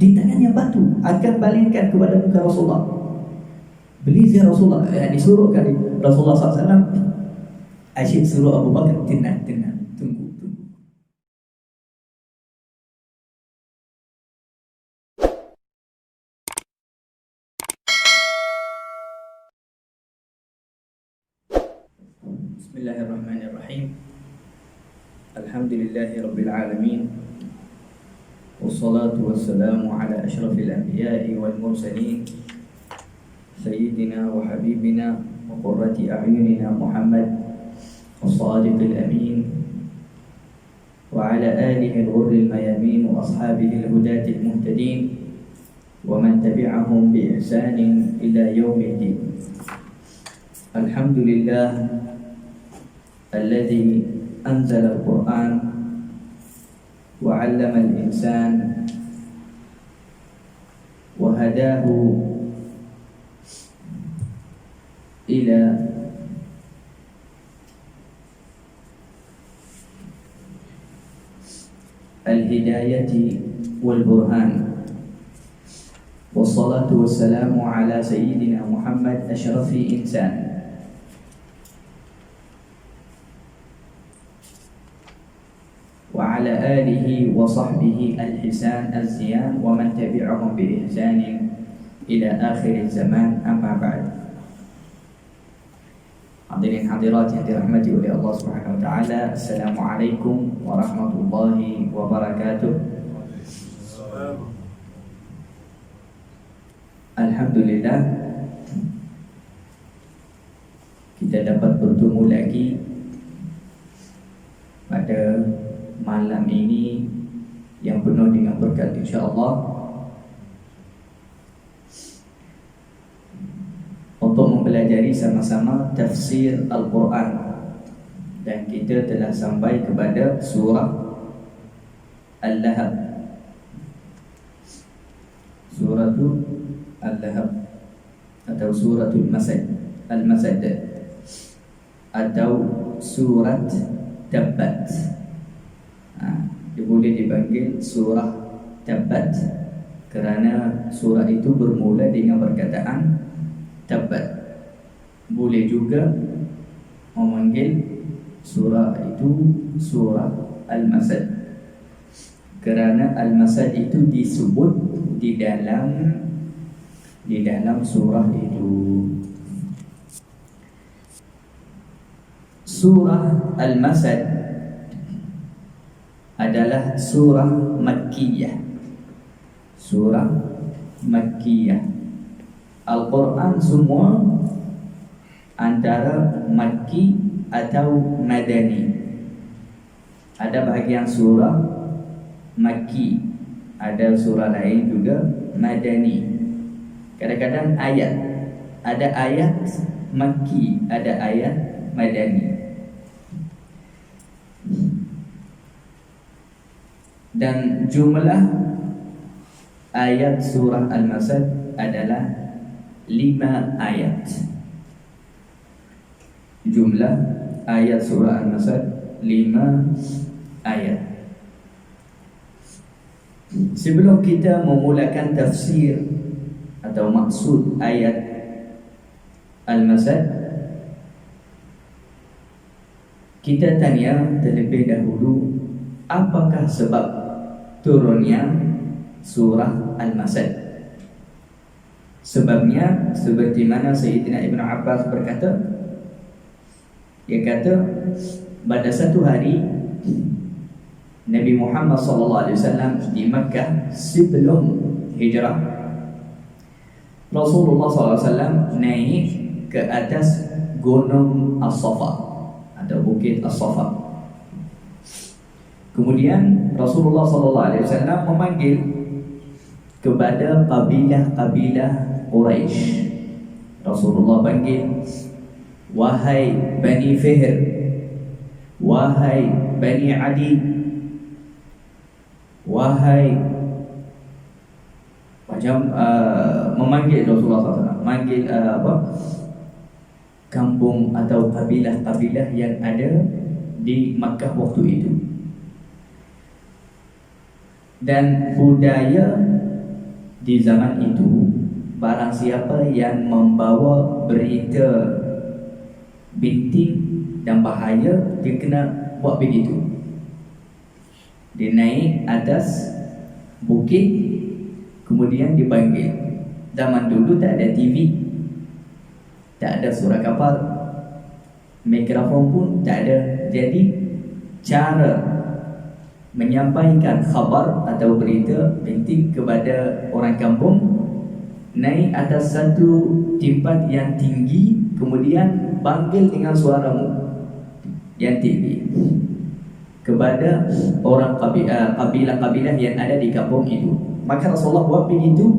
di tangannya batu, akan balikkan kepada muka Rasulullah. Beli zia Rasulullah, disuruh kali Rasulullah SAW. Asyik suruh Abu Bakar, tenang, tunggu. Bismillahirrahmanirrahim. Alhamdulillahi Rabbil Alamin. Wassalatu wassalamu ala ashrafil anbiya'i wal mursalin, Sayyidina wa habibina wa qurrati a'yunina Muhammad as-sadiqil amin, wa ala alihi al-ghurril mayamin wa ashabihi al-hudatil muhtadin, wa man tabi'ahum bi ihsanin ila yaumiddin. Alhamdulillah alladzi anzala al-Qur'an wa 'allama al-insan wa hadahu ila al-hidayati wal burhan. Wassalatu wassalamu ala sayyidina Muhammad ashrafi insan wa ala alihi wa sahbihi al-hisan az-ziyan wa man tabi'ahum bi ihsanin ila akhir zaman, amma ba'd. Hadirin hadirat yang dirahmati oleh Allah Subhanahu wa taala, Assalamualaikum warahmatullahi wabarakatuh. Alhamdulillah, kita dapat bertemu lagi pada malam ini yang penuh dengan berkat insya-Allah, untuk mempelajari sama-sama tafsir Al-Quran. Dan kita telah sampai kepada surah Al-Lahab. Suratul Al-Lahab atau suratul Masad, Al-Masad, atau surat Tabbat. Dia boleh dipanggil surah Tabbat kerana surah itu bermula dengan perkataan Tabbat. Boleh juga memanggil surah itu surah Al-Masad kerana Al-Masad itu disebut di dalam surah itu. Surah Al-Masad adalah surah Makkiyah. Surah Makkiyah. Al-Quran semua antara Makki atau Madani. Ada bahagian surah Makki, ada surah lain juga Madani. Kadang-kadang ayat, ada ayat Makki, ada ayat Madani. Dan jumlah ayat surah Al-Masad adalah 5 ayat. Jumlah ayat surah Al-Masad 5 ayat. Sebelum kita memulakan tafsir atau maksud ayat Al-Masad, kita tanya terlebih dahulu, apakah sebab turunnya surah Al-Masad? Sebabnya seperti mana Sayyidina Ibn Abbas berkata, dia kata pada satu hari Nabi Muhammad SAW di Makkah sebelum hijrah, Rasulullah SAW naik ke atas gunung As-Safa atau bukit As-Safa. Kemudian Rasulullah SAW memanggil kepada kabilah-kabilah Quraisy. Rasulullah panggil, wahai Bani Fihr, wahai Bani Adi, wahai, macam memanggil Rasulullah SAW, memanggil kampung atau kabilah-kabilah yang ada di Makkah waktu itu. Dan budaya di zaman itu, barang siapa yang membawa berita binting dan bahaya, dia kena buat begitu. Dia naik atas bukit, kemudian dipanggil. Zaman dulu tak ada TV, tak ada surat kapal, mikrofon pun tak ada. Jadi cara menyampaikan khabar atau berita penting kepada orang kampung, naik atas satu tempat yang tinggi, kemudian panggil dengan suaramu yang tinggi kepada orang kabilah-kabilah yang ada di kampung itu. Maka Rasulullah buat begitu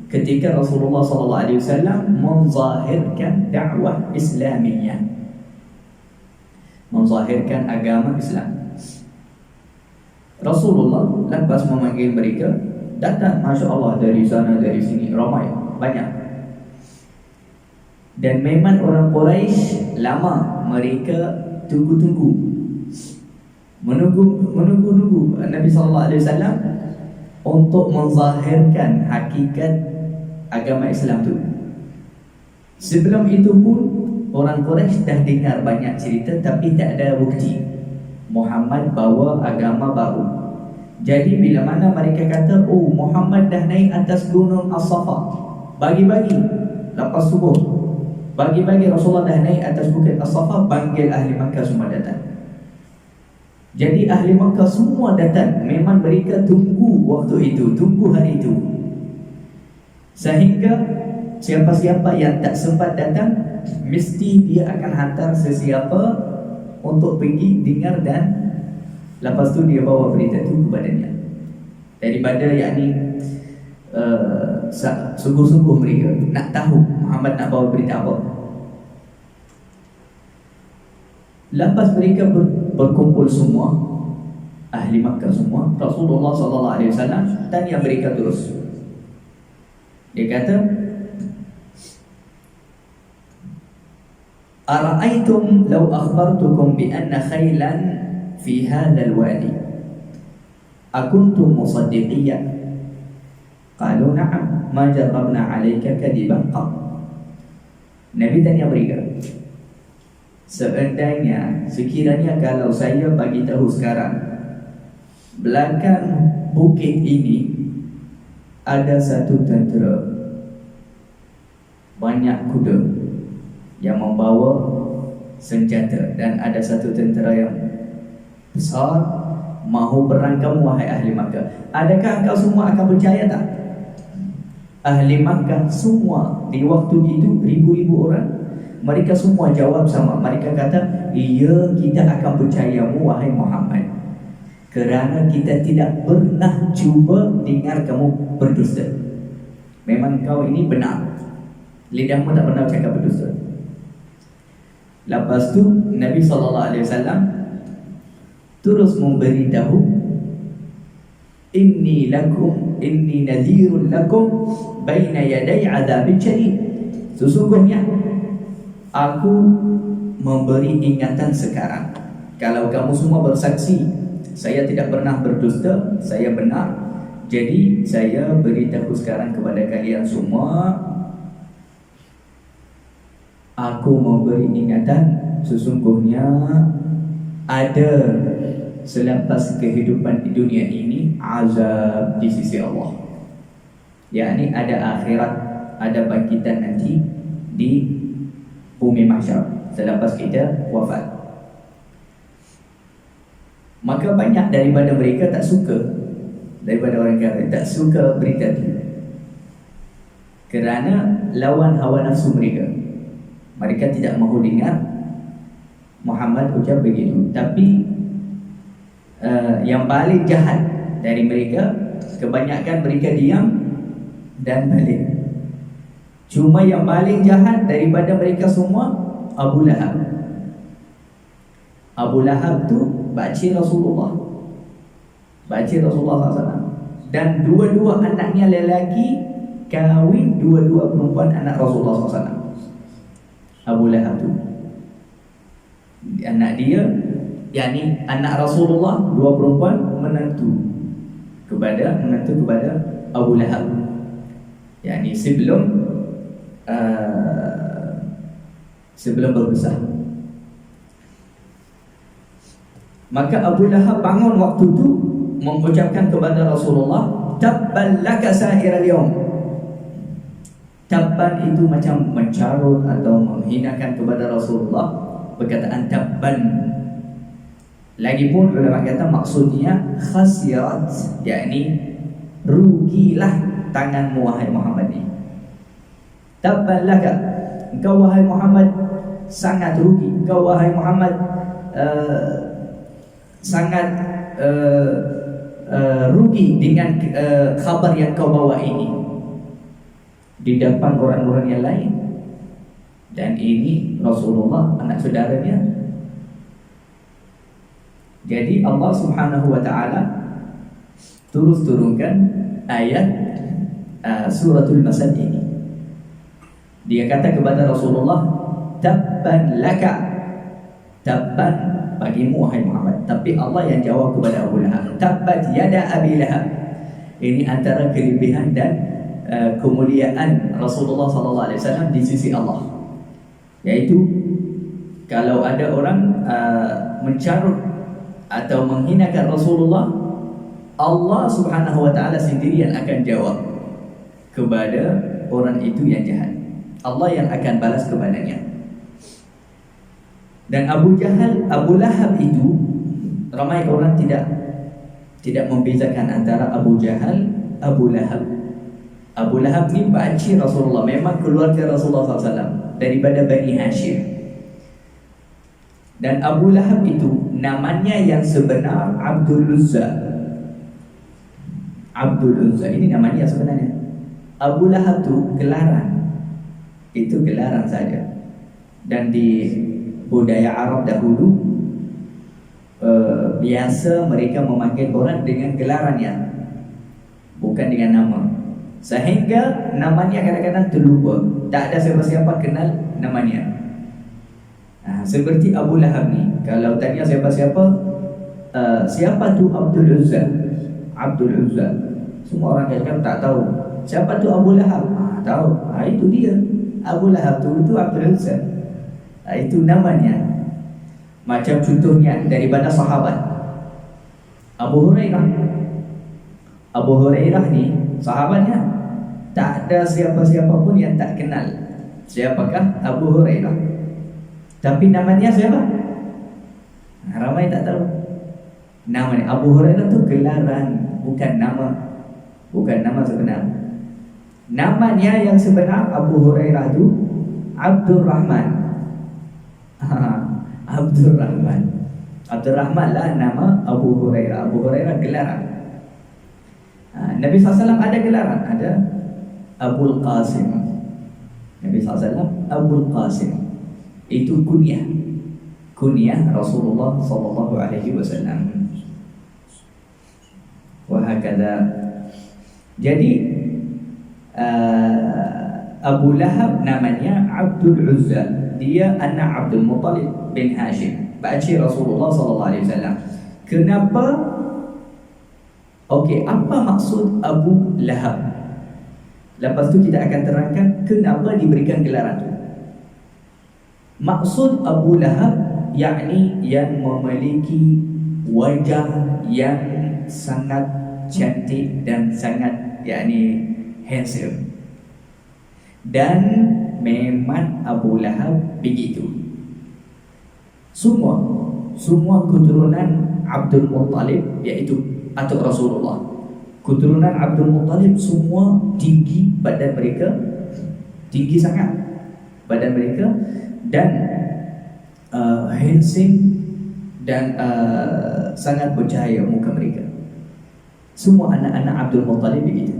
ketika Rasulullah SAW menzahirkan dakwah Islamiyah, menzahirkan agama Islam. Rasulullah lepas memanggil mereka, datang Masya Allah dari sana dari sini, ramai, banyak. Dan memang orang Quraisy lama mereka tunggu-tunggu, menunggu Nabi SAW untuk menzahirkan hakikat agama Islam itu. Sebelum itu pun orang Quraisy dah dengar banyak cerita, tapi tak ada bukti Muhammad bawa agama baru. Jadi bila mana mereka kata, oh Muhammad dah naik atas gunung As-Safa, bagi-bagi lepas subuh, bagi-bagi Rasulullah dah naik atas bukit As-Safa, panggil ahli Makkah semua datang. Jadi ahli Makkah semua datang. Memang mereka tunggu waktu itu, tunggu hari itu. Sehingga siapa-siapa yang tak sempat datang, mesti dia akan hantar sesiapa untuk pergi dengar, dan lepas tu dia bawa berita itu kepadanya. Daripada sungguh-sungguh mereka nak tahu Muhammad nak bawa berita apa. Lepas mereka berkumpul semua, ahli Makkah semua, Rasulullah SAW tanya mereka terus. Dia kata, Ara'aytum law akhbartukum bi anna khaylan fi hadzal wadi akuntum musaddiqiyyan? Qalu na'am ma jarrabna 'alayka kadiban qat. Nabi tanya mereka, sekiranya kalau saya bagi tahu sekarang, belakang bukit ini ada satu tentera, banyak kuda yang membawa senjata, dan ada satu tentera yang besar mahu berang kamu, wahai ahli Makkah. Adakah engkau semua akan percaya tak? Ahli Makkah semua di waktu itu ribu-ribu orang, mereka semua jawab sama. Mereka kata, iya, kita akan percayamu wahai Muhammad, kerana kita tidak pernah cuba dengar kamu berdusta. Memang kau ini benar, lidahmu tak pernah cakap berdusta. Lepas tu Nabi SAW terus memberitahu, inni nadhirun lakum baina yaday adzabin syadid. Sesungguhnya aku memberi ingatan sekarang. Kalau kamu semua bersaksi saya tidak pernah berdusta, saya benar, jadi saya beritahu sekarang kepada kalian semua, aku memberi ingatan, sesungguhnya ada selepas kehidupan di dunia ini azab di sisi Allah. yakni ada akhirat, ada bangkitan nanti di bumi mahsyar selepas kita wafat. Maka banyak daripada mereka tak suka, daripada orang kafir tak suka berita itu, kerana lawan hawa nafsu mereka. Mereka tidak mahu dengar Muhammad ucap begitu. Tapi yang paling jahat dari mereka, kebanyakan mereka diam dan balik. Cuma yang paling jahat daripada mereka semua Abu Lahab. Abu Lahab tu pakcik Rasulullah, pakcik Rasulullah SAW. Dan dua-dua anaknya lelaki kahwin dua-dua perempuan anak Rasulullah SAW. Abu Lahab tu anak dia, yakni anak Rasulullah, dua perempuan menantu kepada Abu Lahab. yakni sebelum berbesar. Maka Abu Lahab bangun waktu itu mengucapkan kepada Rasulullah, tabban laka sa'iral yawm. Tabban itu macam mencarut atau menghinakan kepada Rasulullah, perkataan tabban. Lagipun ulama kata maksudnya khasirat, yakni rugilah tanganmu wahai Muhammad ni. Tabban laka, engkau wahai Muhammad sangat rugi, engkau wahai Muhammad sangat rugi dengan khabar yang kau bawa ini di depan orang-orang yang lain. Dan ini Rasulullah, anak saudaranya. Jadi Allah Subhanahu wa ta'ala terus turunkan ayat suratul Masad ini. Dia kata kepada Rasulullah, tabban laka, tabban bagimu wahai Muhammad. Tapi Allah yang jawab kepada Abu Lahab, tabbat yada Abi Lahab. Ini antara kelebihan dan kemuliaan Rasulullah SAW di sisi Allah, yaitu kalau ada orang mencarut atau menghinakan Rasulullah, Allah Subhanahu wa ta'ala sendiri yang akan jawab kepada orang itu yang jahat. Allah yang akan balas kepadanya. Dan Abu Lahab itu, ramai orang tidak membezakan antara Abu Jahal, Abu Lahab. Abu Lahab ni pakcik Rasulullah, memang keluarga Rasulullah SAW daripada Bani Hashim. Dan Abu Lahab itu namanya yang sebenar Abdul Uzza. Abdul Uzza ini namanya sebenarnya. Abu Lahab tu gelaran, itu gelaran saja. Dan di budaya Arab dahulu biasa mereka memanggil orang dengan gelarannya, bukan dengan nama. Sehingga namanya kadang-kadang terlupa, tak ada siapa-siapa kenal namanya. Seperti Abu Lahab ni, kalau tanya siapa-siapa, siapa tu Abdul Uzza? Abdul Uzza. Semua orang kadang tak tahu. Siapa tu Abu Lahab? Tahu. Itu dia. Abu Lahab tu Abdul Uzza. Itu namanya. Macam contohnya daripada sahabat Abu Hurairah. Abu Hurairah ni sahabatnya, tak ada siapa-siapa pun yang tak kenal siapakah Abu Hurairah. Tapi namanya siapa? Ramai tak tahu. Namanya Abu Hurairah tu gelaran, bukan nama. Bukan nama sebenar. Namanya yang sebenar Abu Hurairah tu Abdul Rahman. Abdul Rahman. Abdul Rahman lah nama Abu Hurairah. Abu Hurairah gelaran. Nabi SAW ada gelaran, ada Abul Qasim. Nabi SAW Abul Qasim. Itu kunyah Rasulullah SAW. Wahakadha. Jadi Abu Lahab namanya Abdul Uzza. Dia anak Abdul Muttalib bin Hashim, pakcik Rasulullah SAW. Kenapa? Okey, apa maksud Abu Lahab? Lepas tu kita akan terangkan kenapa diberikan gelaran tu. Maksud Abu Lahab yakni yang memiliki wajah yang sangat cantik dan sangat yakni handsome. Dan memang Abu Lahab begitu. Semua keturunan Abdul Muttalib, iaitu atuk Rasulullah, keturunan Abdul Muttalib semua tinggi badan mereka, tinggi sangat badan mereka, dan handsome dan sangat bercahaya muka mereka. Semua anak-anak Abdul Muttalib begitu.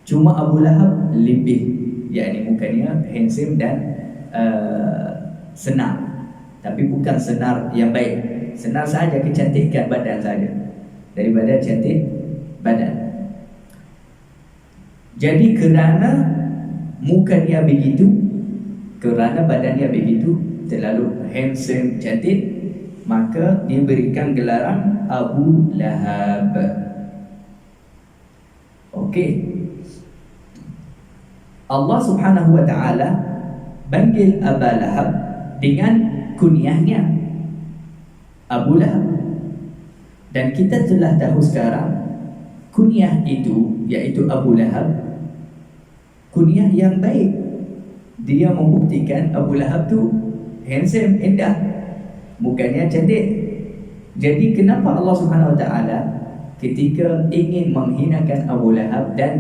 Cuma Abu Lahab lebih, yakni mukanya handsome dan senar. Tapi bukan senar yang baik. Senar saja, kecantikan badan saja, daripada cantik badan. Jadi kerana muka dia begitu, kerana badannya begitu, terlalu handsome, cantik, maka diberikan gelaran Abu Lahab. Okey. Allah Subhanahu wa taala panggil Abu Lahab dengan kunyahnya Abu Lahab. Dan kita telah tahu sekarang kunyah itu, iaitu Abu Lahab, kunyah yang baik. Dia membuktikan Abu Lahab tu handsome, indah, mukanya cantik. Jadi kenapa Allah Subhanahu wa taala ketika ingin menghinakan Abu Lahab dan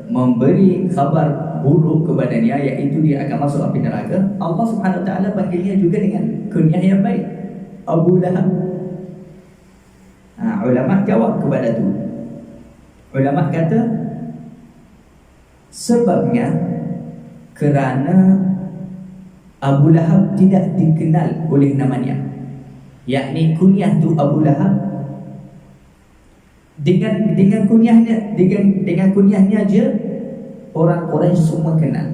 memberi khabar buruk kepadanya, iaitu dia akan masuk api neraka, Allah Subhanahu wa taala panggilnya juga dengan kunyah yang baik, Abu Lahab. Ulama jawab kepada tu. Ulama kata sebabnya kerana Abu Lahab tidak dikenal oleh namanya, yakni kunyah tu Abu Lahab. Dengan kunyahnya je orang Quraisy semua kenal.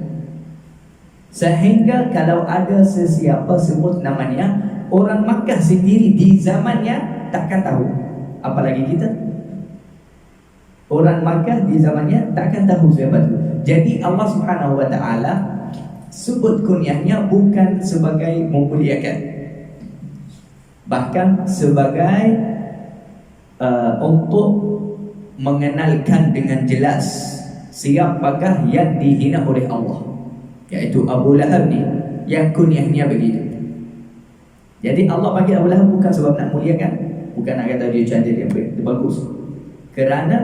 Sehingga kalau ada sesiapa sebut namanya, orang Makkah sendiri di zamannya takkan tahu, apalagi kita. Orang Makkah di zamannya takkan tahu siapa tu. Jadi Allah Subhanahu wa taala sebut kunyahnya bukan sebagai memuliakan, bahkan sebagai untuk mengenalkan dengan jelas siapakah yang dihina oleh Allah, iaitu Abu Lahab ni, yang kunyahnya begitu. Jadi Allah panggil Abu Lahab bukan sebab nak muliakan, bukan nak kata dia cantik, dia bagus. Kerana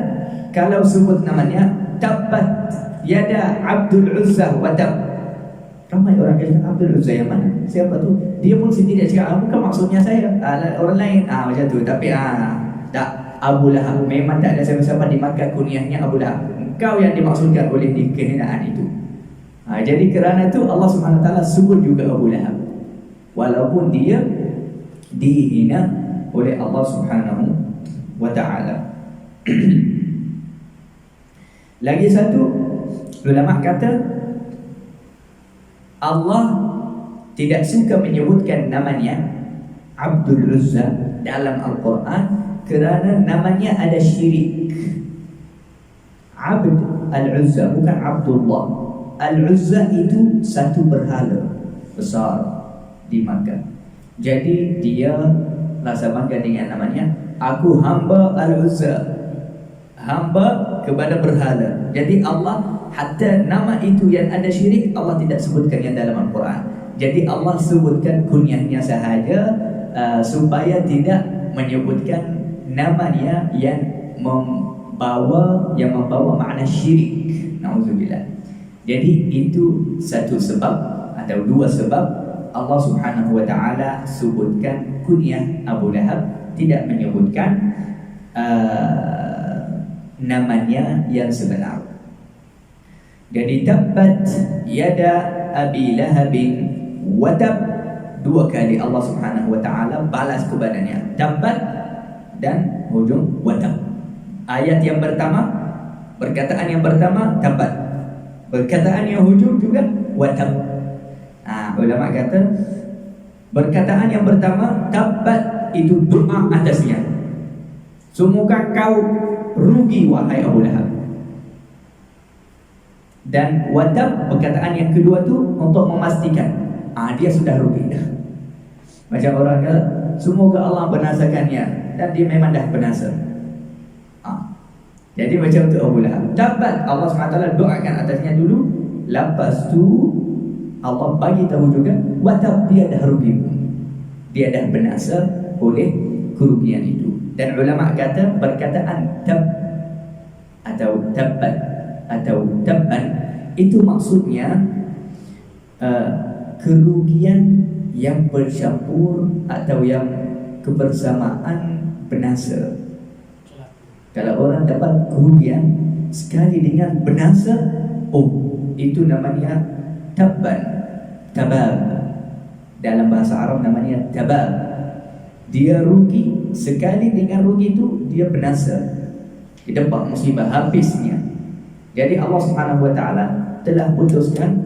kalau sebut namanya, tabbat yada Abdul Uzza wa tab, ramai orang kata Abdul Uzza yang mana? Siapa tu? Dia pun sendiri cakap, bukan maksudnya saya, orang lain. Macam tu. Tapi tak, Abu Lahab. Memang tak ada siapa-siapa di Makkah kunyahnya Abu Lahab. Engkau yang dimaksudkan oleh kehinaan itu. Jadi kerana itu Allah Subhanahu Wa Taala sebut juga Abu Lahab, walaupun dia dihina oleh Allah Subhanahu Wa Taala. Lagi satu, ulama kata Allah tidak suka menyebutkan namanya Abdul Uzza dalam Al-Quran kerana namanya ada syirik. Abd Al-Uzza, bukan Abdullah. Al-Uzza itu satu berhala besar di Makkah. Jadi dia rasa bangga dengan namanya, aku hamba Al-Uzza, hamba kepada berhala. Jadi Allah, hatta nama itu yang ada syirik, Allah tidak sebutkannya dalam Al-Quran. Jadi Allah sebutkan kunyahnya sahaja, supaya tidak menyebutkan namanya yang membawa makna syirik. Nauzubillah. Jadi itu satu sebab atau dua sebab Allah Subhanahu wa taala sebutkan kunyah Abu Lahab, tidak menyebutkan namanya yang sebenar. Jadi tabbat yada Abi Lahab wa tab, dua kali Allah Subhanahu wa taala balas kepadanya, tabbat dan hujung wa tab. Ayat yang pertama, perkataan yang pertama tabbat, perkataan yang hujung juga wa tab. Ulama kata perkataan yang pertama tabbat itu doa atasnya, semoga kau rugi wahai Abu Lahab. Dan wadab, perkataan yang kedua tu untuk memastikan dia sudah rugi dah. Macam orang kata semoga Allah binasakannya, dan dia memang dah binasa. Jadi macam tu Abu Lahab. Tabat, Allah SWT doakan atasnya dulu, lepas tu Allah bagi tahu juga wadab, dia dah rugi, dia dah binasa oleh kerugian itu. Dan ulama kata perkataan tab atau tabbat atau tabban itu maksudnya kerugian yang bercampur atau yang kebersamaan binasa. Kalau orang dapat kerugian sekali dengan binasa, itu namanya tabban, tabab. Dalam bahasa Arab namanya tabab. Dia rugi sekali, dengan rugi itu dia binasa, dia dapat musibah habisnya. Jadi Allah Subhanahu wa taala telah putuskan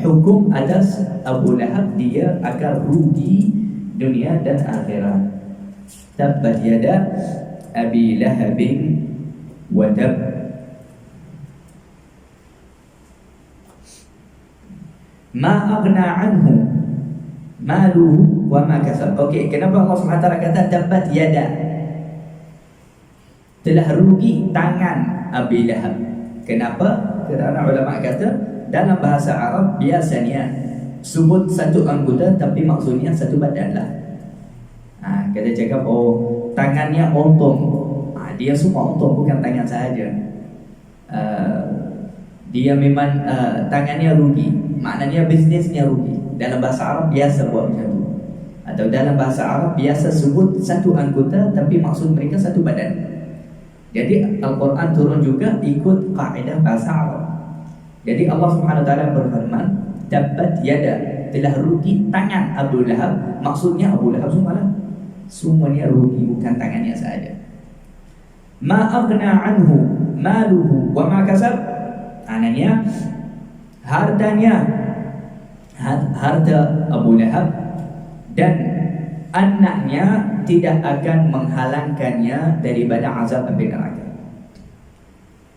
hukum atas Abu Lahab, dia akan rugi dunia dan akhirat. Tabbat yada Abi Lahab wa tab, Ma aghna anhu maluhu wa ma kasab. Okey, kenapa Allah Subhanahu wa taala kata tabbat yada? Telah rugi tangan Abi Lahab. Kenapa? Kerana ulama kata dalam bahasa Arab biasanya sebut satu anggota tapi maksudnya satu badan lah. Kita cakap tangannya untung. Dia semua untung, bukan tangan sahaja. Dia memang tangannya rugi, maknanya bisnesnya rugi. Dalam bahasa Arab biasa buat macam tu. Atau dalam bahasa Arab biasa sebut satu anggota tapi maksud mereka satu badan. Jadi Al-Quran turun juga ikut kaedah bahasa Arab. Jadi Allah Subhanahu wa taala berfirman, tabbat yada, telah rugi tangan Abu Lahab. Maksudnya Abu Lahab semuanya rugi, bukan tangannya sahaja. Ma aghna anhu maluhu wa ma kasab. Maknanya harta Abu Lahab dan anaknya tidak akan menghalangkannya daripada azab api neraka.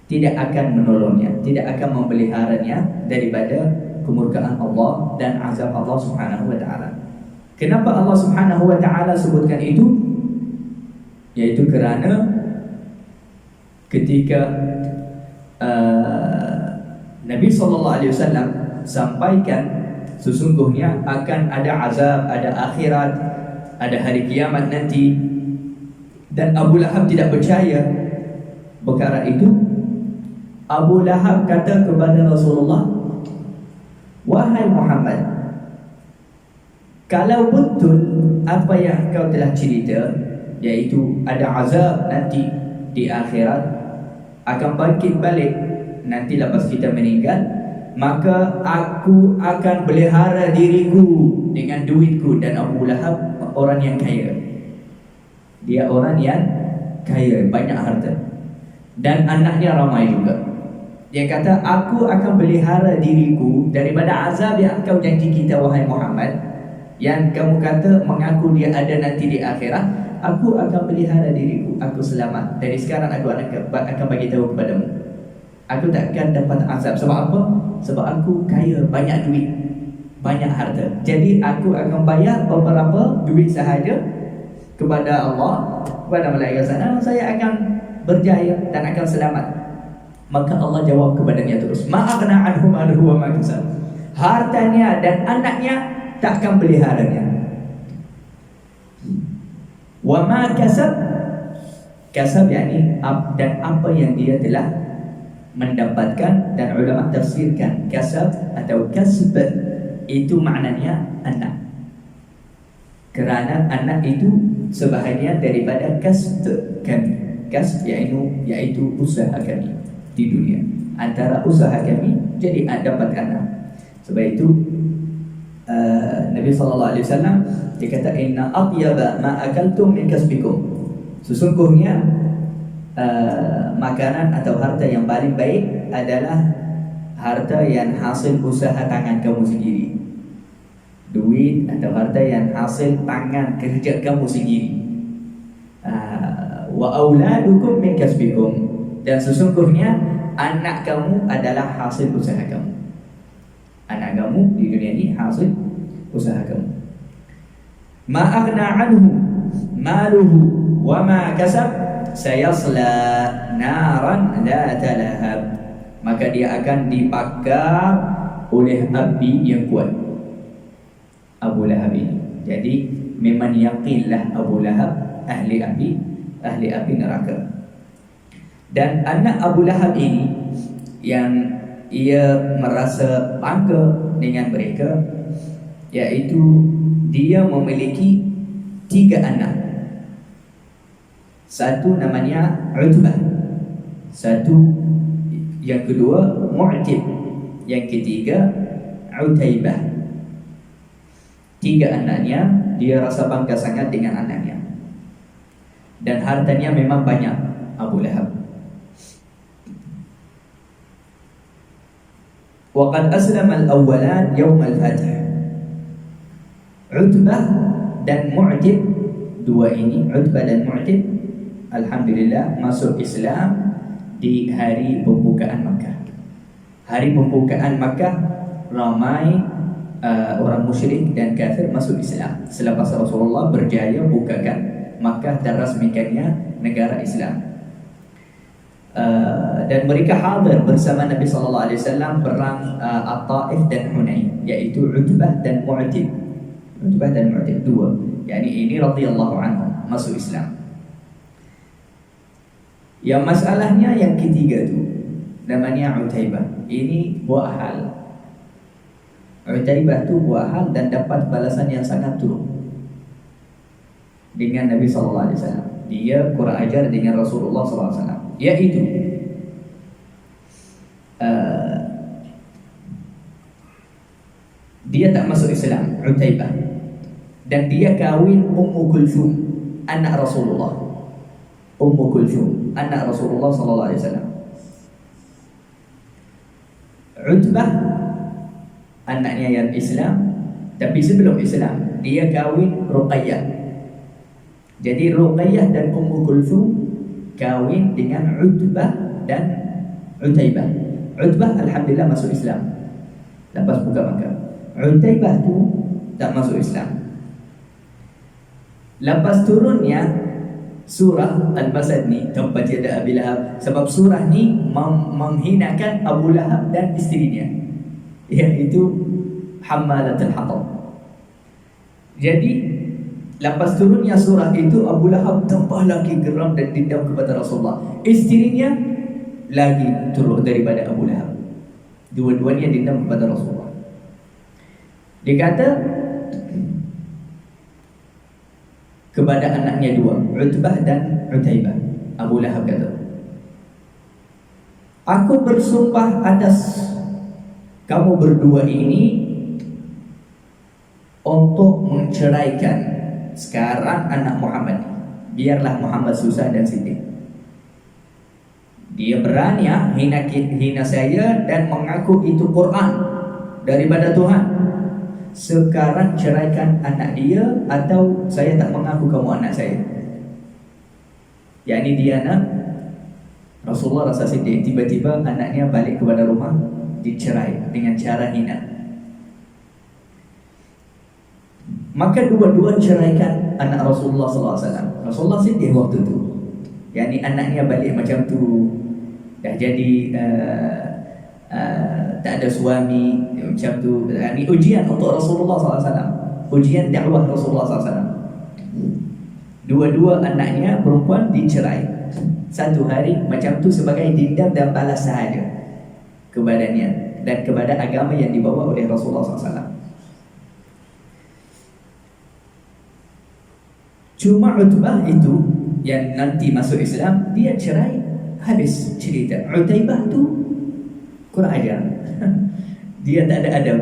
Tidak akan menolongnya, tidak akan memeliharanya daripada kemurkaan Allah dan azab Allah Subhanahu wa taala. Kenapa Allah Subhanahu wa taala sebutkan itu? Yaitu kerana ketika Nabi SAW sampaikan sesungguhnya akan ada azab, ada akhirat, ada hari kiamat nanti, dan Abu Lahab tidak percaya perkara itu, Abu Lahab kata kepada Rasulullah, wahai Muhammad, kalau betul apa yang kau telah cerita, yaitu ada azab nanti di akhirat, akan bangkit balik nanti lepas kita meninggal, maka aku akan pelihara diriku dengan duitku. Dan Abu Lahab orang yang kaya. Dia orang yang kaya, banyak harta, dan anaknya ramai juga. Dia kata, aku akan pelihara diriku daripada azab yang kau janji kita wahai Muhammad, yang kamu kata mengaku dia ada nanti di akhirat. Aku akan pelihara diriku, aku selamat. Dari sekarang aku akan bagi tahu kepadamu, aku takkan dapat azab. Sebab apa? Sebab aku kaya, banyak duit, banyak harta. Jadi aku akan bayar beberapa duit sahaja kepada Allah, kepada malaikat sana, saya akan berjaya dan akan selamat. Maka Allah jawab kepadanya terus, ma'aghna anhu maluhu wa ma kasab. Hartanya dan anaknya takkan peliharanya. Wa ma kasab, kasab yakni dan apa yang dia telah mendapatkan. Dan ulama tafsirkan kasab atau kasb itu maknanya anak, kerana anak itu sebahagian daripada kasb kami. Kasb yaitu usaha kami di dunia. Antara usaha kami jadi dapat anak. Sebab itu Nabi SAW dia kata, inna atyaba ma akaltum min kasbikum. Sesungguhnya makanan atau harta yang paling baik adalah harta yang hasil usaha tangan kamu sendiri. Duit atau harta yang hasil tangan kerja kamu sendiri. Wa auladukum min kasbikum. Dan sesungguhnya anak kamu adalah hasil usaha kamu. Anak kamu di dunia ini hasil usaha kamu. Ma aghna anhu maluhu wa ma kasab sayasla naran dzata lahab. Maka dia akan dibakar oleh api yang kuat, Abu Lahab ini. Jadi memang yakinlah Abu Lahab ahli api neraka. Dan anak Abu Lahab ini yang ia merasa bangga dengan mereka, yaitu dia memiliki 3 anak. Satu namanya Utbah, yang kedua Mu'tib, yang ketiga Utaibah. 3 anaknya, dia rasa bangga sangat dengan anaknya. Dan hartanya memang banyak Abu Lahab. Waqad aslama al-awwalan yawm al-fath. Utbah dan Mu'tib, 2 ini, Utbah dan Mu'tib, alhamdulillah masuk Islam di hari pembukaan Makkah. Hari pembukaan Makkah ramai orang musyrik dan kafir masuk Islam selepas Rasulullah berjaya bukakan Makkah dan rasmikannya negara Islam. Dan mereka hadir bersama Nabi sallallahu alaihi wasallam perang At-Taif dan Hunain, iaitu Utbah dan Mu'tib. Utbah dan Mu'tib dua. Yani ini radhiyallahu anhu masuk Islam. Yang masalahnya yang ketiga tu namanya Utaibah. Ini buat hal. Utaibah tu buat hal dan dapat balasan yang sangat turun dengan Nabi sallallahu alaihi wasallam. Dia kurang ajar dengan Rasulullah sallallahu alaihi wasallam, yaitu dia tak masuk Islam, Utaibah, dan dia kahwin Ummu Kulthum, anak Rasulullah. Ummu Kulthum, anak Rasulullah sallallahu alaihi wasallam. Utbah anaknya yang Islam, tapi sebelum Islam dia kahwin Ruqayyah. Jadi Ruqayyah dan Ummu Kulthum kahwin dengan Utbah dan Utaibah. Utbah alhamdulillah masuk Islam lepas buka Makkah. Utaibah tu tak masuk Islam. Lepas turunnya surah Al-Masad ni, tempat tiada Abi Lahab, sebab surah ni menghinakan Abu Lahab dan isterinya, iaitu Hammalatul Hatab. Jadi lepas turunnya surah itu, Abu Lahab tambah lagi geram dan dendam kepada Rasulullah. Isterinya lagi turun daripada Abu Lahab. Dua-duanya dendam kepada Rasulullah. Dia kata kepada anaknya dua, Utbah dan Utaibah, Abu Lahab kata, aku bersumpah atas kamu berdua ini untuk menceraikan sekarang anak Muhammad. Biarlah Muhammad susah dan sedih. Dia berani hina saya dan mengaku itu Quran daripada Tuhan. Sekarang ceraikan anak dia atau saya tak mengaku kamu anak saya. Yani dia nak, Rasulullah rasa sedih. Tiba-tiba anaknya balik kepada rumah, dicerai dengan cara hina. Maka dua-dua ceraikan anak Rasulullah SAW. Rasulullah sedih waktu tu. Yani anaknya balik macam tu, dah jadi tak ada suami macam tu. Ini ujian untuk Rasulullah SAW, ujian dakwah Rasulullah SAW. Dua-dua anaknya perempuan dicerai satu hari macam tu sebagai dendam dan balas sahaja kepadanya dan kepada agama yang dibawa oleh Rasulullah SAW. Cuma Utbah itu yang nanti masuk Islam, dia cerai, habis cerita. Utaibah tu kurang ajar. Dia tak ada adab,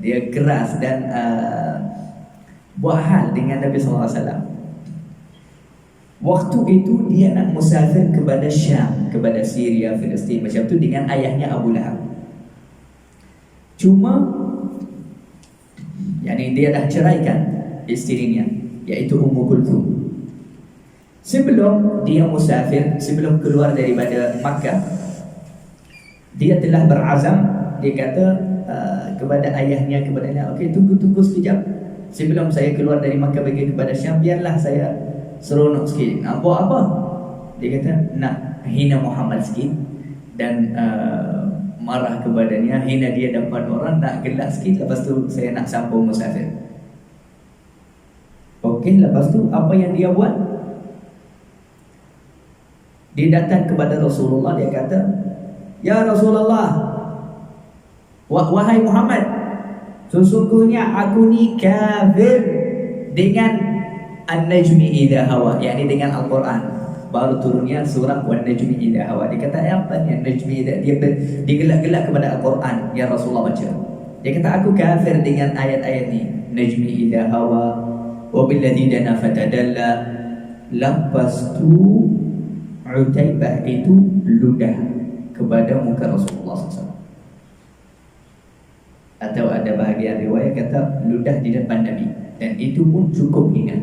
dia keras dan buat hal dengan Nabi SAW. Waktu itu dia nak musafir kepada Syam, kepada Syria, Palestin macam tu dengan ayahnya Abu Lahab. Cuma yani dia dah ceraikan isterinya, iaitu Ummu Kulthum. Sebelum dia musafir, sebelum keluar daripada Makkah, dia telah berazam. Dia kata kepada ayahnya, kepadanya, okey, tunggu sekejap. Sebelum saya keluar dari Makkah pergi kepada Syam, biarlah saya seronok sikit. Nak buat apa? Dia kata nak hina Muhammad sikit dan marah kepadanya, hina dia depan orang, nak gelak sikit. Lepas tu saya nak sambung musafir. Okey, lepas tu apa yang dia buat? Dia datang kepada Rasulullah, dia kata, ya Rasulullah, wahai Muhammad, sesungguhnya aku ni kafir dengan An-Najmi Idha Hawa, yakni dengan Al-Quran. Baru turunnya surah Wan-Najmi Idha Hawa. Dia kata apa ni An-Najmi Idha? Dia gelak-gelak kepada Al-Quran yang Rasulullah baca. Dia kata aku kafir dengan ayat-ayat ni, Najmi Idha Hawa, wabilladhi dana fatadalla. Lepas tu Utaibah itu ludah kepada muka Rasulullah SAW. Atau ada bahagian riwayat kata ludah di depan Nabi, dan itu pun cukup hina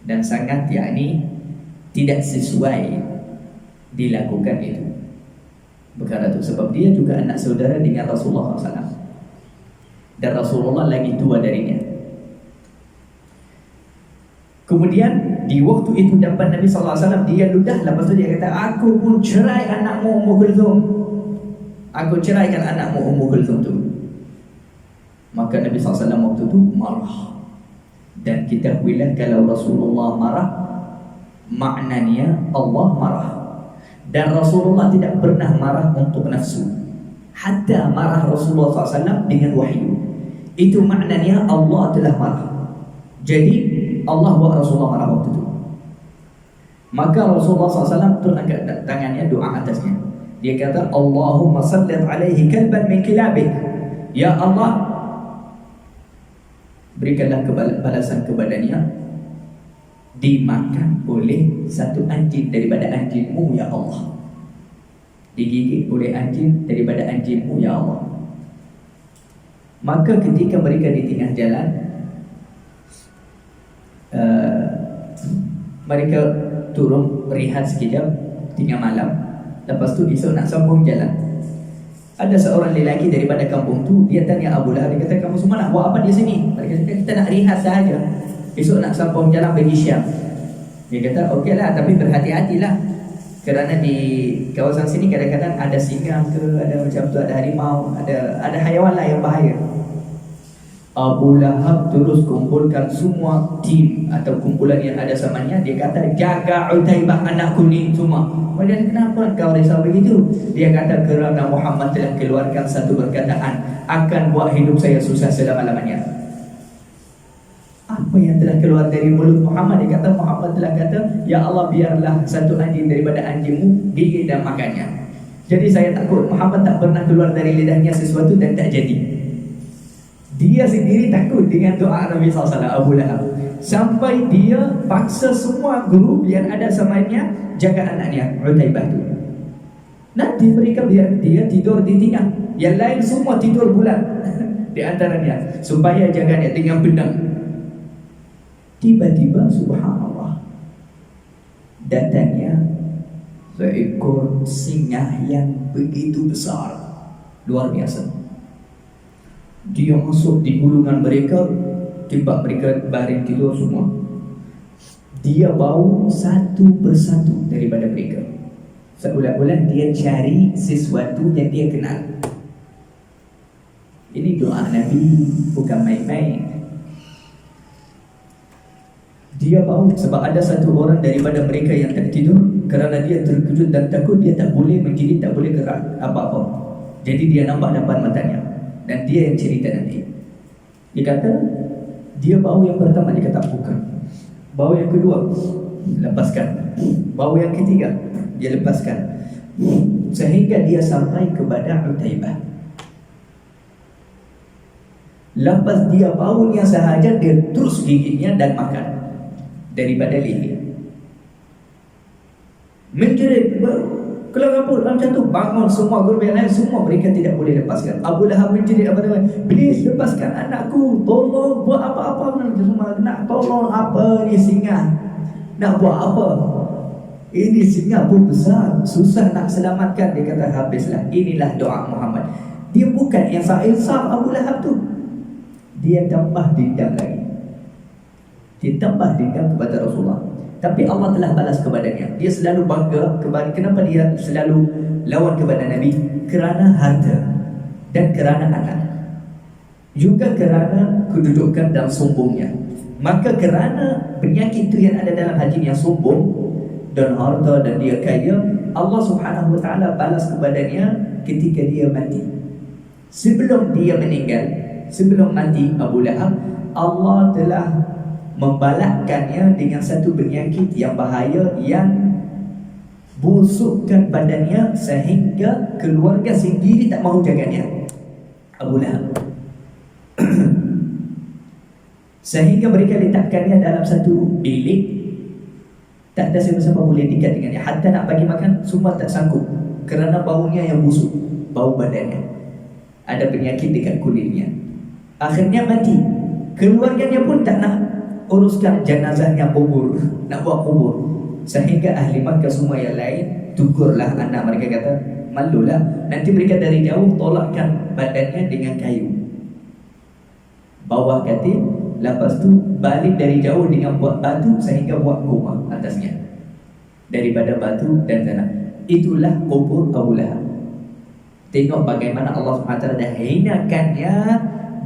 dan sangat yakni tidak sesuai dilakukan itu. Perkara itu sebab dia juga anak saudara dengan Rasulullah SAW. dan Rasulullah lagi tua darinya. Kemudian di waktu itu dapat Nabi SAW, dia ludah. Lepas tu dia kata, aku pun cerai anakmu Ummu Kulthum. Aku ceraikan anakmu Ummu Kulthum tu. Maka Nabi SAW waktu tu marah. Dan kita ketahuilah kalau Rasulullah marah, maknanya Allah marah. Dan Rasulullah tidak pernah marah untuk nafsu. Hatta marah Rasulullah SAW dengan wahyu, itu maknanya Allah telah marah. Jadi Allah buat Rasulullah marah waktu itu. Maka Rasulullah SAW terangkat tangannya, doa atasnya. Dia kata, Allahumma sallit alaihi kalban min kilabik. Ya Allah, berikanlah balasan kepadanya, dimakan oleh satu anjing daripada anjingmu ya Allah. Digigit oleh anjing daripada anjingmu ya Allah. Maka ketika mereka di tengah jalan, mereka turun berehat sekejap tengah malam. Lepas tu esok nak sambung jalan. Ada seorang lelaki daripada kampung tu, dia tanya Abu Lahab, dia kata, kamu semua nak buat apa di sini? Mereka kata, kita nak rehat sahaja, esok nak sambung jalan bagi Syam. Dia kata, okeylah, tapi berhati-hatilah, kerana di kawasan sini kadang-kadang ada singa ke, ada macam tu, ada harimau, ada haiwan lah yang bahaya. Abu Lahab terus kumpulkan semua tim atau kumpulan yang ada samanya. Dia kata, jaga Utaibah anakku ni semua. Kemudian, kenapa kau risau begitu? Dia kata, kerana Muhammad telah keluarkan satu perkataan, akan buat hidup saya susah selama-lamanya. Apa yang telah keluar dari mulut Muhammad? Dia kata, Muhammad telah kata, ya Allah, biarlah satu anjing daripada anjingmu gigit dan makannya. Jadi saya takut Muhammad tak pernah keluar dari lidahnya sesuatu dan tak jadi. Dia sendiri takut dengan doa Nabi SAW, Abu Lahab. Sampai dia paksa semua grup yang ada samanya jaga anaknya, Utaibah tu. Nanti mereka biar dia tidur di tengah, yang lain semua tidur bulat di antaranya, supaya jaga dia dengan benang. Tiba-tiba, subhanallah, datangnya seekor singa yang begitu besar, luar biasa. Dia masuk di gulungan mereka, tiba mereka baring tidur semua. Dia bau satu persatu daripada mereka. Seolah-olah dia cari sesuatu yang dia kenal. Ini doa Nabi, bukan main-main. Dia bau sebab ada satu orang daripada mereka yang tertidur. Kerana dia terkejut dan takut, dia tak boleh menjerit, tak boleh gerak apa-apa. Jadi dia nampak depan matanya. Dan dia yang cerita nanti. Dia kata, dia bau yang pertama, dia kata bukan. Bau yang kedua, lepaskan. Bau yang ketiga, dia lepaskan. Sehingga dia sampai kepada Utaibah. Lepas dia baunya sahaja, dia terus gigitnya dan makan daripada leher. Menjerit, keluar kapur macam tu, bangun semua guru yang lain, semua mereka tidak boleh lepaskan. Abu Lahab menjerit apa-apa, please lepaskan anakku, tolong buat apa-apa. Semua nak tolong apa ni singa, nak buat apa? Ini singa pun besar, susah nak selamatkan. Dia kata, habislah. Inilah doa Muhammad. Dia bukan insaf Abu Lahab tu, dia tambah dendam lagi. Dia tambah dendam kepada Rasulullah. Tapi Allah telah balas kepadanya. Dia selalu bangga kepada, kenapa dia selalu lawan kepada Nabi? Kerana harta dan kerana anak, juga kerana kedudukan dan sombongnya. Maka kerana penyakit itu yang ada dalam hati yang sombong dan harta dan dia kaya, Allah Subhanahu Wa Taala balas kepadanya ketika dia mati. Sebelum dia meninggal, sebelum mati Abu Lahab, Allah telah membalakkannya dengan satu penyakit yang bahaya yang busukkan badannya sehingga keluarga sendiri tak mahu jaganya, Abu Lahab. Sehingga mereka letakkannya dalam satu bilik, tak ada siapa-siapa boleh dekat dengannya. Hatta nak bagi makan, semua tak sanggup kerana baunya yang busuk, bau badannya. Ada penyakit dekat kulitnya. Akhirnya mati. Keluarganya pun tak nak uruskan jenazahnya, kubur, nak buat kubur. Sehingga ahli Makkah semua yang lain tugurlah anak mereka, kata malulah, nanti mereka dari jauh tolakkan badannya dengan kayu. bawah katil, lepas tu balik dari jauh dengan buat batu sehingga buat rumah atasnya daripada batu dan tanah. Itulah kubur Abu Lahab. Tengok bagaimana Allah SWT dah hinakannya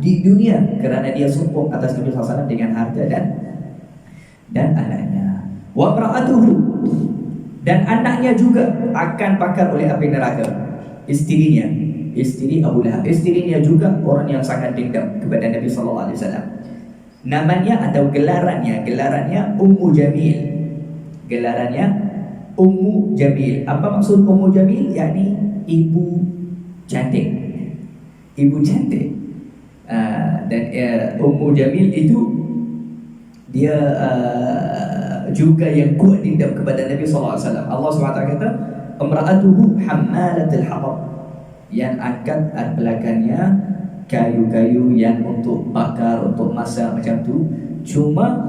di dunia kerana dia sumpah atas Nabi SAW dengan harta dan anaknya. Wa imra'atuhu, dan anaknya juga akan bakar oleh api neraka. Isterinya, isteri Abu Lahab, isterinya juga orang yang sangat dendam kepada Nabi SAW. Namanya atau gelarannya Ummu Jamil. Gelarannya Ummu Jamil. Apa maksud Ummu Jamil? Yakni ibu cantik. Ibu cantik. Dan Ummu Jamil itu dia juga yang kuat dendam kepada Nabi SAW. Allah SWT kata, imra'atuhu hammalatul hatab, yang angkat belakangnya kayu-kayu yang untuk bakar, untuk masak macam tu. Cuma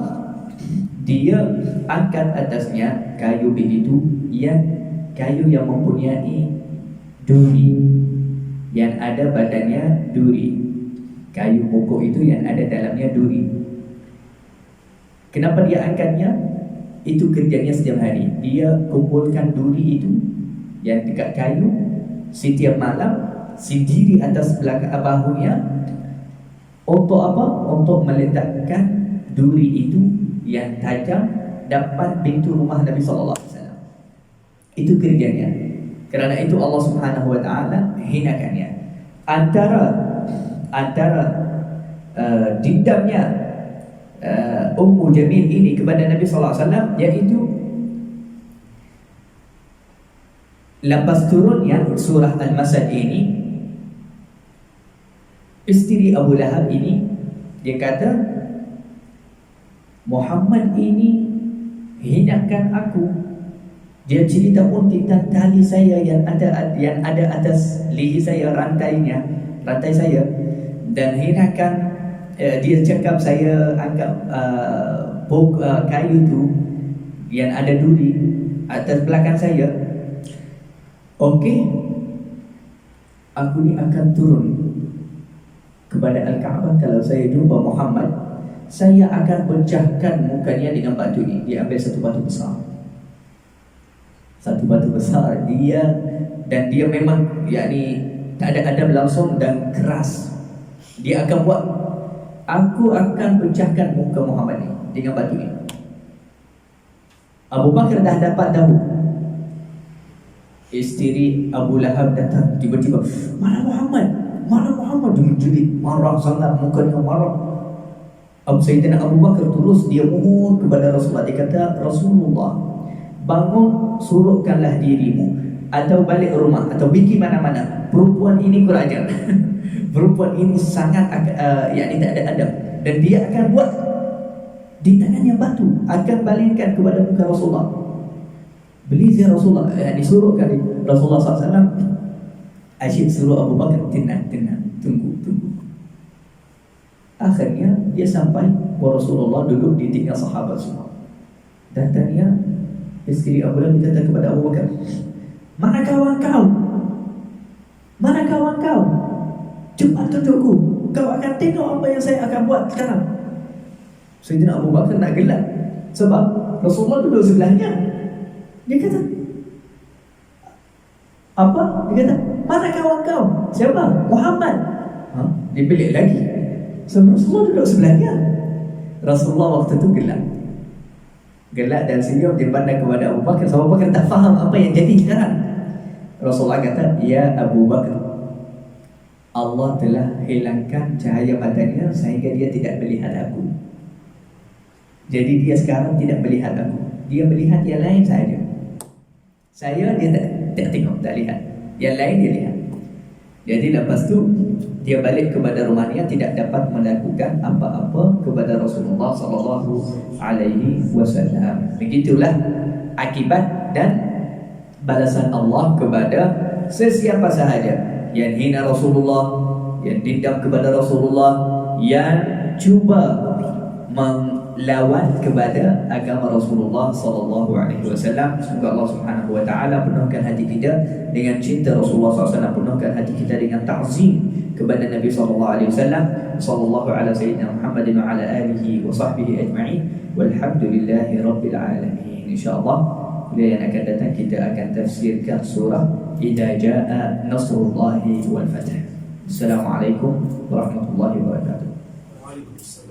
dia angkat atasnya kayu begitu, kayu yang mempunyai duri, yang ada badannya duri. Kayu pokok itu yang ada dalamnya duri. Kenapa dia angkatnya? Itu kerjanya setiap hari. Dia kumpulkan duri itu yang dekat kayu setiap malam, sendiri atas belakang bahunya. Untuk apa? Untuk meletakkan duri itu yang tajam depan pintu rumah Nabi SAW. Itu kerjanya. Kerana itu Allah Subhanahu Wa Taala hinakannya. Antara dendamnya Ummu Jamil ini kepada Nabi SAW, iaitu lepas turunnya surah Al-Masad ini, isteri Abu Lahab ini, dia kata, Muhammad ini hinakan aku. Dia cerita pun tentang tali saya yang ada atas leher saya, rantai saya, dan hinakan. Dia cakap saya anggap kayu tu yang ada duri atas belakang saya. Okey, aku ni akan turun kepada Al-Kaabah. Kalau saya jumpa Muhammad, saya akan pecahkan mukanya dengan batu ni. Dia ambil satu batu besar dia memang tak ada adab langsung dan keras. Dia akan buat, aku akan pecahkan muka Muhammad ni dengan batu ni. Abu Bakar dah dapat tahu. Isteri Abu Lahab datang tiba-tiba, mana Muhammad? Dia menjerit, marah sangat, mukanya marah. Sayyidina Abu Bakar terus dia mohon kepada Rasulullah. Dia kata, Rasulullah, bangun, suruhkanlah dirimu, atau balik rumah, atau pergi mana-mana. Perempuan ini kurang ajar. Perempuan ini sangat tak ada adab, dan dia akan buat di tangannya batu, akan balikkan kepada muka Rasulullah. Beli dia Rasulullah, disuruhkan Rasulullah SAW. Asyik suruh Abu Bakar, tenang, tunggu. Akhirnya dia sampai, Rasulullah duduk di tingkat sahabat semua. Datangnya isteri Abu Lahab berkata kepada Abu Bakar, mana kawan kau? Cepat tunjukku, kau akan tengok apa yang saya akan buat sekarang. Sayyidina Abu Bakar nak gelak sebab Rasulullah duduk sebelahnya. Dia kata, apa? Dia kata, mana kawan kau? Siapa? Muhammad. Dia pelik lagi sebab Rasulullah duduk sebelahnya. Rasulullah waktu itu gelak dan senyum. Dia pandang kepada Abu Bakar. Abu Bakar tak faham apa yang jadi sekarang. Rasulullah kata, ya Abu Bakar, Allah telah hilangkan cahaya matanya sehingga dia tidak melihat aku. Jadi dia sekarang tidak melihat aku, dia melihat yang lain saja. Saya dia tak tengok, tak lihat. Yang lain dia lihat. Jadi lepas tu dia balik kepada rumahnya, tidak dapat melakukan apa-apa kepada Rasulullah SAW. Begitulah akibat dan balasan Allah kepada sesiapa sahaja yang hina Rasulullah, yang dendam kepada Rasulullah, yang cuba lawat kepada agama Rasulullah sallallahu alaihi wasallam. Semoga Allah Subhanahu wa taala penuhkan hati kita dengan cinta Rasulullah sallallahu alaihi wasallam, penuhkan hati kita dengan ta'zim kepada Nabi sallallahu alaihi wasallam. Sallallahu ala sayyidina Muhammadin wa ala alihi wa sahbihi ajma'in. Walhamdulillahi rabbil alamin. Insyaallah kuliah yang akan datang kita akan tafsirkan surah Idza Jaa Nasrullahi wal Fath. Assalamualaikum warahmatullahi wabarakatuh. Waalaikumsalam.